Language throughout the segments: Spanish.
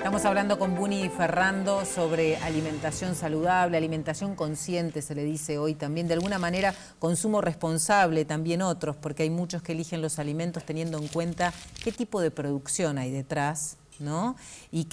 Estamos hablando con Buni Ferrando sobre alimentación saludable, alimentación consciente, se le dice hoy también. De alguna manera, consumo responsable también otros, porque hay muchos que eligen los alimentos teniendo en cuenta qué tipo de producción hay detrás, ¿no? Y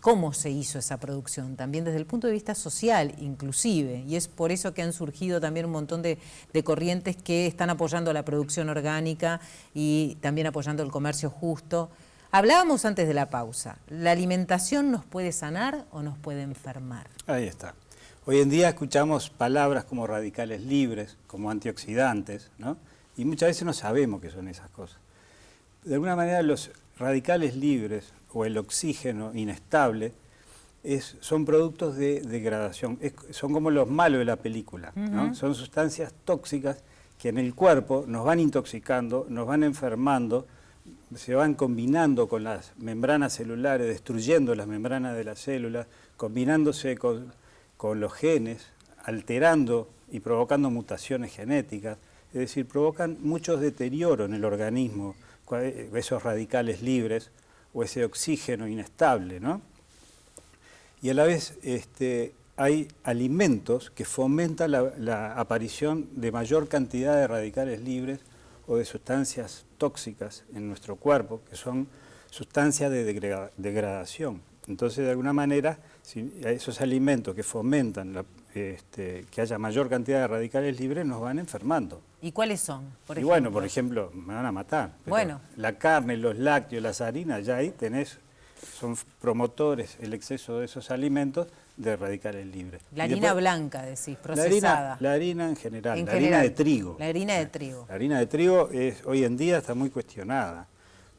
cómo se hizo esa producción, también desde el punto de vista social, inclusive. Y es por eso que han surgido también un montón de corrientes que están apoyando la producción orgánica y también apoyando el comercio justo. Hablábamos antes de la pausa, ¿la alimentación nos puede sanar o nos puede enfermar? Ahí está. Hoy en día escuchamos palabras como radicales libres, como antioxidantes, ¿no? Y muchas veces no sabemos qué son esas cosas. De alguna manera los radicales libres o el oxígeno inestable son productos de degradación, son como los malos de la película, ¿no? Son sustancias tóxicas que en el cuerpo nos van intoxicando, nos van enfermando, se van combinando con las membranas celulares, destruyendo las membranas de las células, combinándose con los genes, alterando y provocando mutaciones genéticas, es decir, provocan mucho deterioro en el organismo, esos radicales libres o ese oxígeno inestable, ¿no? Y a la vez hay alimentos que fomentan la aparición de mayor cantidad de radicales libres o de sustancias tóxicas en nuestro cuerpo, que son sustancias de degradación. Entonces, de alguna manera, esos alimentos que fomentan que haya mayor cantidad de radicales libres nos van enfermando. ¿Y cuáles son? Y bueno, por ejemplo, me van a matar. Bueno, la carne, los lácteos, las harinas, ya ahí son promotores, el exceso de esos alimentos, de radicales libres. La harina blanca, decís, procesada. La harina en general, la harina de trigo. La harina de trigo. La harina de trigo hoy en día está muy cuestionada.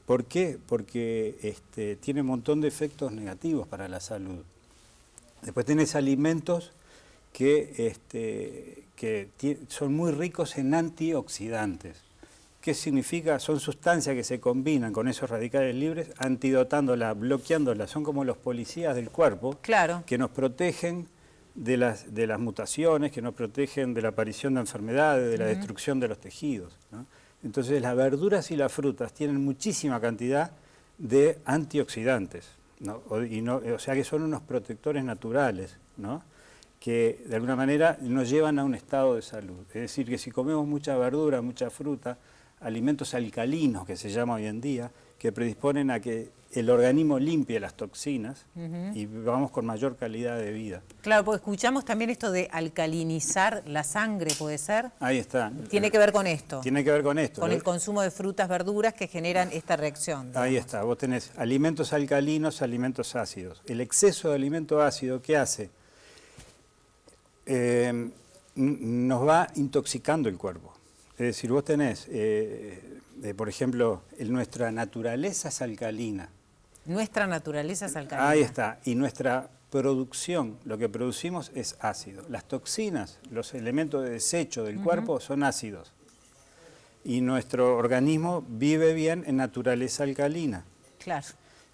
¿Por qué? Porque tiene un montón de efectos negativos para la salud. Después tenés alimentos que son muy ricos en antioxidantes. ¿Qué significa? Son sustancias que se combinan con esos radicales libres, antidotándolas, bloqueándolas. Son como los policías del cuerpo, claro, que nos protegen de las mutaciones, que nos protegen de la aparición de enfermedades, de la destrucción de los tejidos, ¿no? Entonces las verduras y las frutas tienen muchísima cantidad de antioxidantes, ¿no? O sea que son unos protectores naturales, ¿no? Que de alguna manera nos llevan a un estado de salud. Es decir, que si comemos mucha verdura, mucha fruta, alimentos alcalinos, que se llama hoy en día, que predisponen a que el organismo limpie las toxinas y vamos con mayor calidad de vida. Claro, porque escuchamos también esto de alcalinizar la sangre, ¿puede ser? Ahí está. Tiene que ver con esto. Tiene que ver con esto. Con el consumo de frutas, verduras que generan esta reacción. Digamos. Ahí está. Vos tenés alimentos alcalinos, alimentos ácidos. El exceso de alimento ácido, ¿qué hace? Nos va intoxicando el cuerpo. Es decir, vos tenés, por ejemplo, nuestra naturaleza es alcalina. Nuestra naturaleza es alcalina. Ahí está. Y nuestra producción, lo que producimos es ácido. Las toxinas, los elementos de desecho del cuerpo son ácidos. Y nuestro organismo vive bien en naturaleza alcalina. Claro.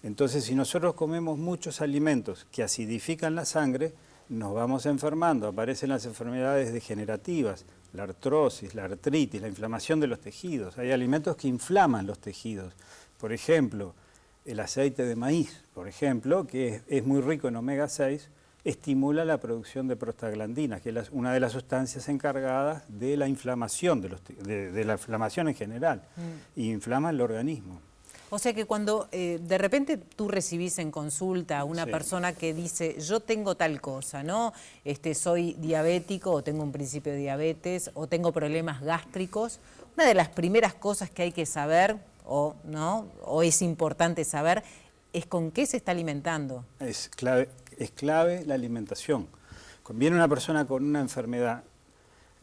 Entonces, si nosotros comemos muchos alimentos que acidifican la sangre, nos vamos enfermando, aparecen las enfermedades degenerativas, la artrosis, la artritis, la inflamación de los tejidos. Hay alimentos que inflaman los tejidos. Por ejemplo, el aceite de maíz, por ejemplo, que es muy rico en omega 6, estimula la producción de prostaglandinas, que es una de las sustancias encargadas de la inflamación, de la inflamación en general, y inflama el organismo. O sea que cuando de repente tú recibís en consulta a una persona que dice, yo tengo tal cosa, ¿no? Soy diabético o tengo un principio de diabetes o tengo problemas gástricos, una de las primeras cosas que hay que saber, ¿no? O es importante saber, es con qué se está alimentando. Es clave la alimentación. Cuando viene una persona con una enfermedad,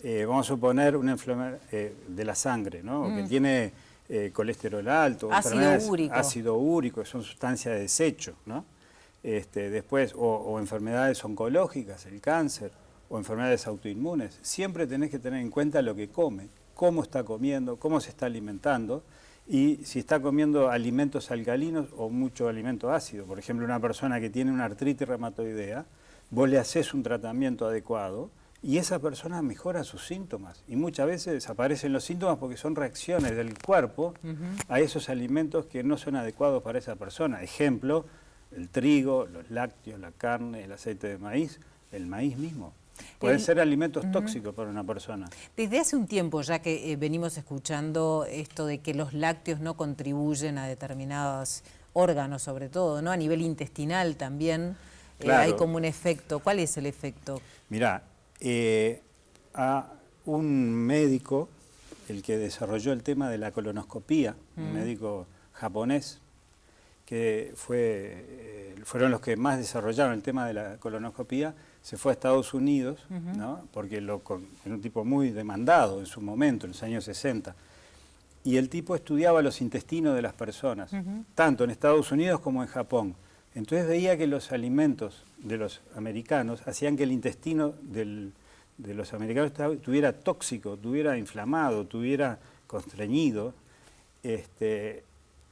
vamos a suponer una enfermedad de la sangre, ¿no? Que tiene colesterol alto, ácido úrico, que son sustancias de desecho, ¿no? Después, o enfermedades oncológicas, el cáncer, o enfermedades autoinmunes. Siempre tenés que tener en cuenta lo que come, cómo está comiendo, cómo se está alimentando, y si está comiendo alimentos alcalinos o mucho alimento ácido. Por ejemplo, una persona que tiene una artritis reumatoidea, vos le haces un tratamiento adecuado, y esa persona mejora sus síntomas. Y muchas veces desaparecen los síntomas porque son reacciones del cuerpo a esos alimentos que no son adecuados para esa persona. Ejemplo, el trigo, los lácteos, la carne, el aceite de maíz, el maíz mismo. Pueden ser alimentos tóxicos para una persona. Desde hace un tiempo ya que venimos escuchando esto de que los lácteos no contribuyen a determinados órganos, sobre todo, ¿no? A nivel intestinal también Claro. hay como un efecto. ¿Cuál es el efecto? Mirá, a un médico, el que desarrolló el tema de la colonoscopía, un médico japonés, que fueron los que más desarrollaron el tema de la colonoscopía, se fue a Estados Unidos, ¿no? Porque era un tipo muy demandado en su momento, en los años 60. Y el tipo estudiaba los intestinos de las personas, tanto en Estados Unidos como en Japón. Entonces veía que los alimentos de los americanos hacían que el intestino de los americanos estuviera tóxico, estuviera inflamado, estuviera constreñido.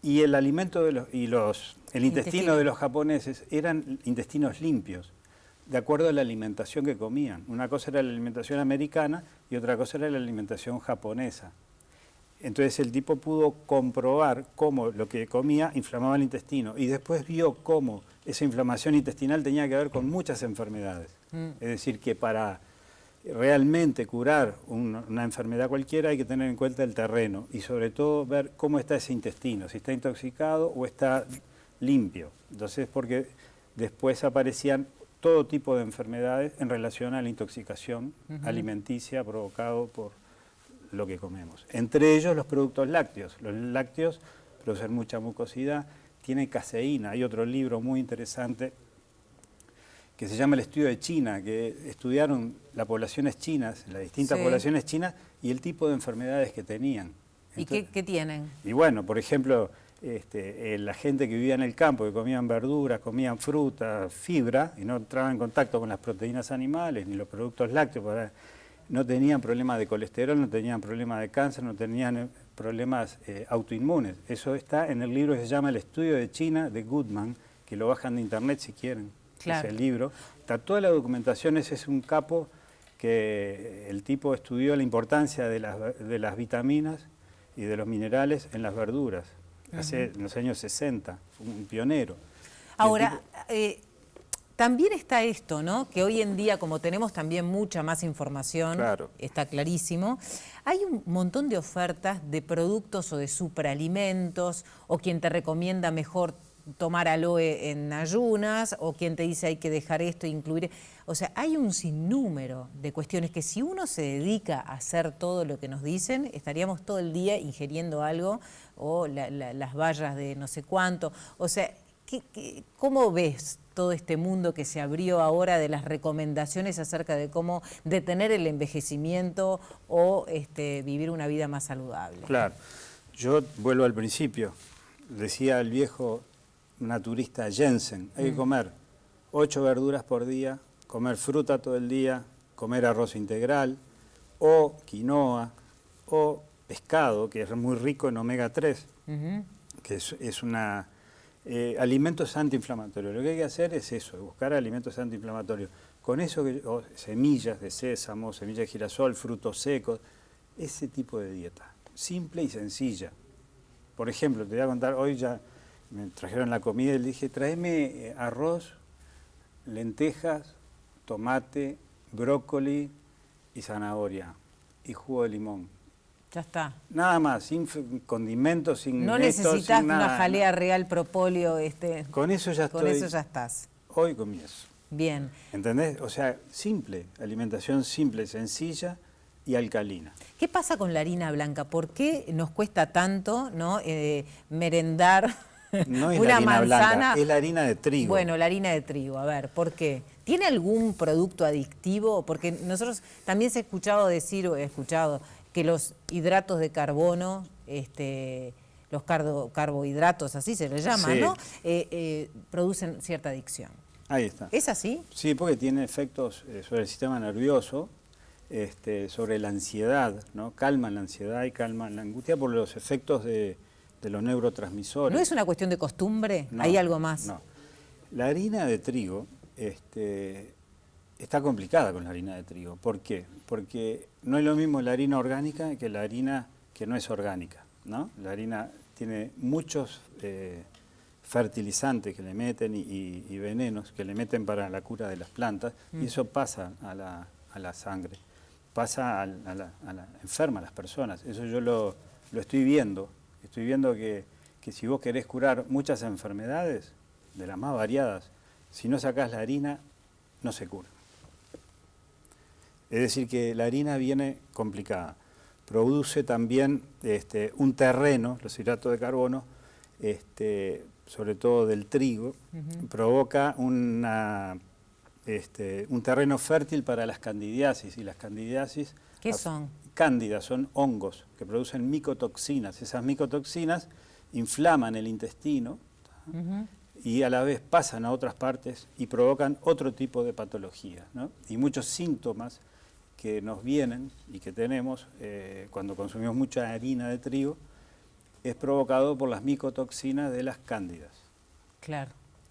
Y el alimento el intestino de los japoneses eran intestinos limpios, de acuerdo a la alimentación que comían. Una cosa era la alimentación americana y otra cosa era la alimentación japonesa. Entonces el tipo pudo comprobar cómo lo que comía inflamaba el intestino y después vio cómo esa inflamación intestinal tenía que ver con muchas enfermedades. Es decir, que para realmente curar una enfermedad cualquiera hay que tener en cuenta el terreno y sobre todo ver cómo está ese intestino, si está intoxicado o está limpio. Entonces, porque después aparecían todo tipo de enfermedades en relación a la intoxicación alimenticia provocado por lo que comemos. Entre ellos los productos lácteos. Los lácteos producen mucha mucosidad, tienen caseína. Hay otro libro muy interesante que se llama El estudio de China, que estudiaron las poblaciones chinas, las distintas poblaciones chinas y el tipo de enfermedades que tenían. Entonces, ¿Y qué tienen? Y bueno, por ejemplo, la gente que vivía en el campo, que comían verduras, comían fruta, fibra, y no entraban en contacto con las proteínas animales ni los productos lácteos, no tenían problemas de colesterol, no tenían problemas de cáncer, no tenían problemas autoinmunes. Eso está en el libro que se llama El estudio de China, de Goodman, que lo bajan de internet si quieren. Claro. Es el libro. Está toda la documentación, ese es un capo que el tipo estudió la importancia de las vitaminas y de los minerales en las verduras. En los años 60, fue un pionero. Ahora, también está esto, ¿no? Que hoy en día, como tenemos también mucha más información, Claro. está clarísimo, hay un montón de ofertas de productos o de superalimentos, o quien te recomienda mejor tomar aloe en ayunas, o quien te dice hay que dejar esto e incluir. O sea, hay un sinnúmero de cuestiones que si uno se dedica a hacer todo lo que nos dicen, estaríamos todo el día ingiriendo algo, o las bayas de no sé cuánto. O sea, ¿cómo ves todo este mundo que se abrió ahora de las recomendaciones acerca de cómo detener el envejecimiento o vivir una vida más saludable? Claro, yo vuelvo al principio, decía el viejo naturista Jensen, hay que comer 8 verduras por día, comer fruta todo el día, comer arroz integral, o quinoa, o pescado, que es muy rico en omega 3, que es una... alimentos antiinflamatorios. Lo que hay que hacer es eso, buscar alimentos antiinflamatorios. Con eso, semillas de sésamo, semillas de girasol, frutos secos, ese tipo de dieta, simple y sencilla. Por ejemplo, te voy a contar, hoy ya me trajeron la comida y le dije, tráeme arroz, lentejas, tomate, brócoli y zanahoria y jugo de limón. Ya está. Nada más, sin condimentos, sin No netos, necesitas sin nada. una jalea real propóleo. Con eso ya Con eso ya estás. Hoy comí eso. Bien. ¿Entendés? O sea, simple, alimentación simple, sencilla y alcalina. ¿Qué pasa con la harina blanca? ¿Por qué nos cuesta tanto, ¿no? Merendar No es una la harina manzana? blanca, es la harina de trigo. Bueno, la harina de trigo, a ver, ¿por qué? ¿Tiene algún producto adictivo? Porque nosotros también se ha escuchado decir, o he escuchado, que los hidratos de carbono, los carbohidratos, así se les llama, Sí. ¿no? Producen cierta adicción. Ahí está. ¿Es así? Sí, porque tiene efectos sobre el sistema nervioso, sobre la ansiedad, ¿no? Calman la ansiedad y calman la angustia por los efectos de los neurotransmisores. ¿No es una cuestión de costumbre? No, ¿Hay algo más? No. La harina de trigo está complicada con la harina de trigo. ¿Por qué? Porque no es lo mismo la harina orgánica que la harina que no es orgánica, ¿no? La harina tiene muchos fertilizantes que le meten y venenos que le meten para la cura de las plantas, y eso pasa a la sangre, pasa enferma a las personas. Eso yo lo estoy viendo que si vos querés curar muchas enfermedades, de las más variadas, si no sacás la harina, no se cura. Es decir, que la harina viene complicada. Produce también un terreno, los hidratos de carbono, sobre todo del trigo, provoca un terreno fértil para las candidiasis. Y las candidiasis... ¿Qué son? Cándidas, son hongos que producen micotoxinas. Esas micotoxinas inflaman el intestino y a la vez pasan a otras partes y provocan otro tipo de patologías, ¿no? Y muchos síntomas que nos vienen y que tenemos cuando consumimos mucha harina de trigo es provocado por las micotoxinas de las cándidas. Claro.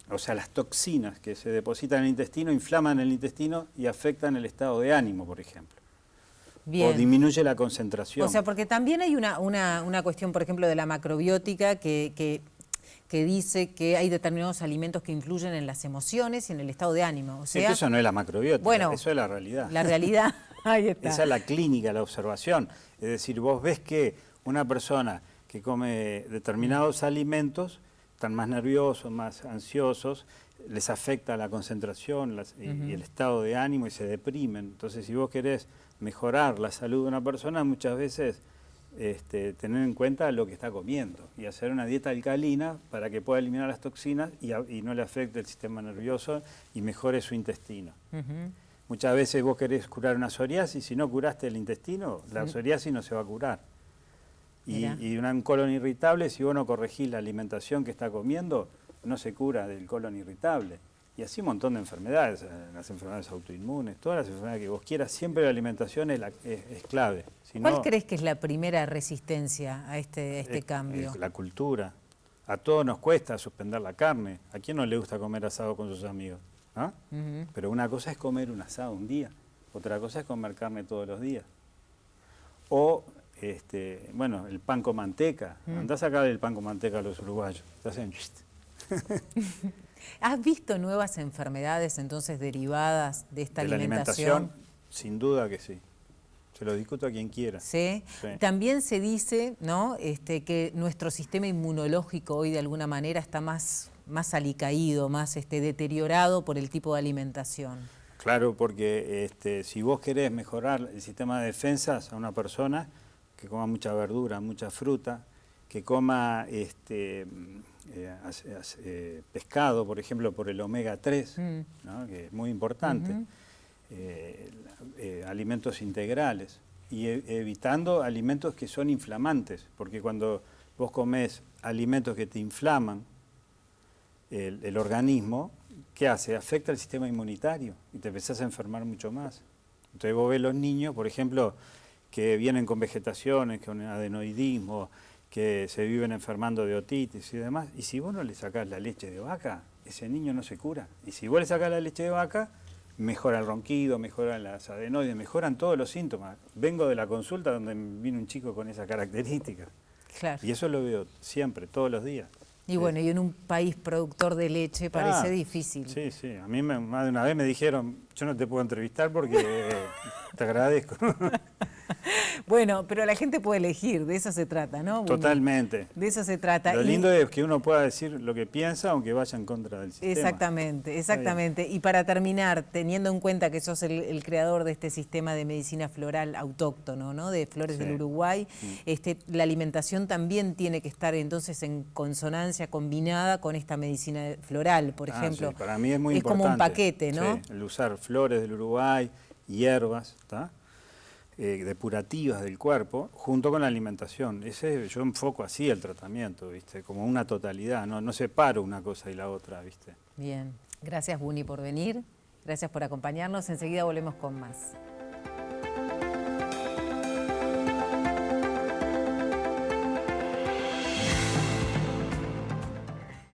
O sea, las toxinas que se depositan en el intestino inflaman el intestino y afectan el estado de ánimo, por ejemplo. Bien. O disminuye la concentración. O sea, porque también hay una cuestión, por ejemplo, de la macrobiótica que dice que hay determinados alimentos que influyen en las emociones y en el estado de ánimo. O sea, eso no es la macrobiótica, bueno, eso es la realidad. La realidad, ahí está. Esa es la clínica, la observación. Es decir, vos ves que una persona que come determinados alimentos están más nerviosos, más ansiosos, les afecta la concentración y el estado de ánimo y se deprimen. Entonces, si vos querés mejorar la salud de una persona, muchas veces tener en cuenta lo que está comiendo y hacer una dieta alcalina para que pueda eliminar las toxinas y no le afecte el sistema nervioso y mejore su intestino. Muchas veces vos querés curar una psoriasis, si no curaste el intestino, la psoriasis no se va a curar. Y un colon irritable, si vos no corregís la alimentación que está comiendo, no se cura del colon irritable. Y así un montón de enfermedades, las enfermedades autoinmunes, todas las enfermedades que vos quieras, siempre la alimentación es clave. Si ¿Cuál no, crees que es la primera resistencia a este cambio? Es la cultura. A todos nos cuesta suspender la carne. ¿A quién no le gusta comer asado con sus amigos? ¿Ah? Pero una cosa es comer un asado un día, otra cosa es comer carne todos los días. O, bueno, el pan con manteca. Andá a sacar el pan con manteca a los uruguayos. Te hacen... ¿Has visto nuevas enfermedades entonces derivadas de esta alimentación? Sin duda que sí. Se lo discuto a quien quiera. ¿Sí? Sí. También se dice, ¿no?, que nuestro sistema inmunológico hoy de alguna manera está más alicaído, más deteriorado por el tipo de alimentación. Claro, porque si vos querés mejorar el sistema de defensas a una persona, que coma mucha verdura, mucha fruta, que coma pescado, por ejemplo, por el omega 3, ¿no?, que es muy importante, alimentos integrales, y evitando alimentos que son inflamantes, porque cuando vos comés alimentos que te inflaman el organismo, ¿qué hace? Afecta el sistema inmunitario y te empezás a enfermar mucho más. Entonces vos ves los niños, por ejemplo, que vienen con vegetaciones, con adenoidismo, que se viven enfermando de otitis y demás, y si vos no le sacás la leche de vaca, ese niño no se cura. Y si vos le sacás la leche de vaca, mejora el ronquido, mejoran las adenoides, mejoran todos los síntomas. Vengo de la consulta donde vino un chico con esa característica. Claro. Y eso lo veo siempre, todos los días. Y bueno, y en un país productor de leche parece difícil. Sí, sí. A mí más de una vez me dijeron, yo no te puedo entrevistar porque te agradezco. Bueno, pero la gente puede elegir, de eso se trata, ¿no? Totalmente. De eso se trata. Lo lindo es que uno pueda decir lo que piensa, aunque vaya en contra del sistema. Exactamente, exactamente. Y para terminar, teniendo en cuenta que sos el creador de este sistema de medicina floral autóctono, ¿no?, de flores del Uruguay, la alimentación también tiene que estar entonces en consonancia, combinada con esta medicina floral, por ejemplo. Sí, para mí es muy importante. Es como un paquete, ¿no? Sí, el usar flores del Uruguay, hierbas, ¿está?, depurativas del cuerpo, junto con la alimentación. Yo enfoco así el tratamiento, ¿viste?, como una totalidad, no separo una cosa y la otra, ¿viste? Bien, gracias Buni por venir, gracias por acompañarnos, enseguida volvemos con más.